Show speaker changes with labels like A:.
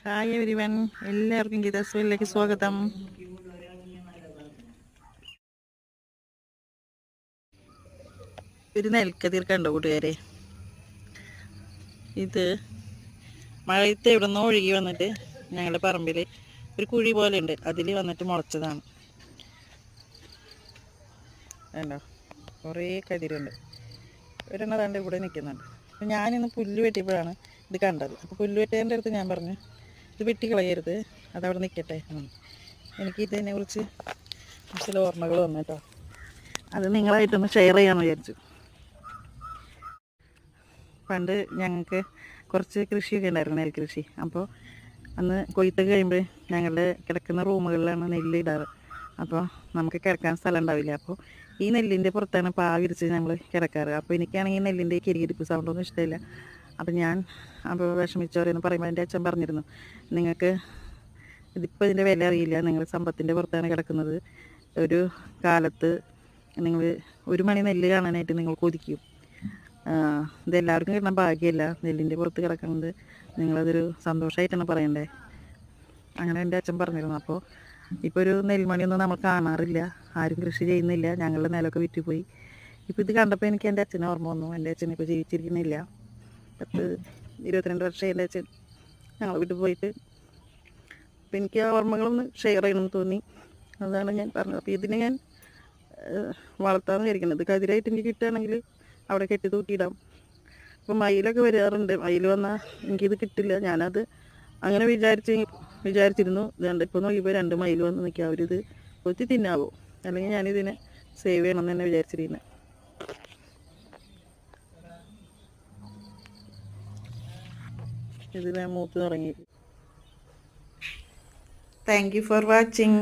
A: Hi everyone, എല്ലാവർക്കും ഗീതാസ്വയിലേക്ക് സ്വാഗതം. ഒരു നെൽക്കതിർ കണ്ടോ കൂട്ടുകാരെ? ഇത് മഴയത്ത് എവിടെ നിന്നോ ഒഴുകി വന്നിട്ട് ഞങ്ങളുടെ പറമ്പിൽ ഒരു കുഴി പോലെ ഉണ്ട്, അതിൽ വന്നിട്ട് മുളച്ചതാണ്. കണ്ടോ, കുറേ കതിരുണ്ട്. ഒരെണ്ണം താണ്ട് ഇവിടെ നിൽക്കുന്നുണ്ട്. അപ്പം ഞാനിന്ന് പുല്ല് വെട്ടിയപ്പോഴാണ് ഇത് കണ്ടത്. അപ്പോൾ പുല്ല് വെട്ടിയതിൻ്റെ അടുത്ത് ഞാൻ പറഞ്ഞു, ഇത് വെട്ടി കളയരുത്, അതവിടെ നിൽക്കട്ടെ എന്ന്. എനിക്ക് ഇതിനെക്കുറിച്ച് ചില ഓർമ്മകൾ വന്നു കേട്ടോ. അത് നിങ്ങളായിട്ടൊന്ന് ഷെയർ ചെയ്യാമെന്ന് വിചാരിച്ചു. പണ്ട് ഞങ്ങൾക്ക് കുറച്ച് കൃഷിയൊക്കെ ഉണ്ടായിരുന്നു, നെൽകൃഷി. അപ്പോൾ അന്ന് കൊയ്ത്തൊക്കെ കഴിയുമ്പോൾ ഞങ്ങളുടെ കിടക്കുന്ന റൂമുകളിലാണ് നെല്ല് ഇടാറ്. അപ്പോൾ നമുക്ക് കിടക്കാൻ സ്ഥലം ഉണ്ടാവില്ല. അപ്പോൾ ഈ നെല്ലിൻ്റെ പുറത്താണ് പാ വിരിച്ച് ഞങ്ങൾ കിടക്കാറ്. അപ്പോൾ എനിക്കാണെങ്കിൽ നെല്ലിൻ്റെ കിരികിരിപ്പ് സൗണ്ടൊന്നും ഇഷ്ടമില്ല. അപ്പം ഞാൻ വിഷമിച്ചവരെന്ന് പറയുമ്പോൾ എൻ്റെ അച്ഛൻ പറഞ്ഞിരുന്നു, നിങ്ങൾക്ക് ഇതിപ്പോൾ ഇതിൻ്റെ വില അറിയില്ല, നിങ്ങൾ സമ്പത്തിൻ്റെ പുറത്താണ് കിടക്കുന്നത്. ഒരു കാലത്ത് നിങ്ങൾ ഒരു മണി നെല്ല് കാണാനായിട്ട് നിങ്ങൾ കൊതിക്കും. ഇതെല്ലാവർക്കും കിട്ടുന്ന ഭാഗ്യമല്ല നെല്ലിൻ്റെ പുറത്ത് കിടക്കുന്നത്. നിങ്ങളതൊരു സന്തോഷമായിട്ടാണ് പറയണ്ടേ. അങ്ങനെ എൻ്റെ അച്ഛൻ പറഞ്ഞിരുന്നു. അപ്പോൾ ഇപ്പോൾ ഒരു നെൽമണിയൊന്നും നമ്മൾ കാണാറില്ല, ആരും കൃഷി ചെയ്യുന്നില്ല, ഞങ്ങളുടെ നിലമൊക്കെ വിറ്റുപോയി. ഇപ്പോൾ ഇത് കണ്ടപ്പോൾ എനിക്ക് എൻ്റെ അച്ഛനെ ഓർമ്മ വന്നു. എൻ്റെ അച്ഛൻ ഇപ്പോൾ ജീവിച്ചിരിക്കുന്നില്ല. 22 വർഷം എൻ്റെ അച്ഛൻ ഞങ്ങൾ വിട്ടു പോയിട്ട്. അപ്പോൾ എനിക്ക് ആ ഓർമ്മകളൊന്ന് ഷെയർ ചെയ്യണമെന്ന് തോന്നി, അതാണ് ഞാൻ പറഞ്ഞത്. അപ്പോൾ ഇതിനെ ഞാൻ വളർത്താമെന്ന് വിചാരിക്കുന്നത്. കതിരായിട്ട് എനിക്ക് കിട്ടുകയാണെങ്കിൽ അവിടെ കെട്ടി തൂക്കിയിടാം. അപ്പോൾ മയിലൊക്കെ വരാറുണ്ട്. മയിൽ വന്നാൽ എനിക്കിത് കിട്ടില്ല. ഞാനത് അങ്ങനെ വിചാരിച്ചിരുന്നു. ഇതുകൊണ്ട് ഇപ്പോൾ നോക്കിയപ്പോൾ 2 മയിൽ വന്ന് നിൽക്കുക. അവരിത് കൊത്തി തിന്നാവോ, അല്ലെങ്കിൽ ഞാനിതിനെ സേവ് ചെയ്യണമെന്ന് തന്നെ വിചാരിച്ചിരിക്കുന്നത്. ഇതിനെ മൂത്ത് തുടങ്ങി. Thank you for watching.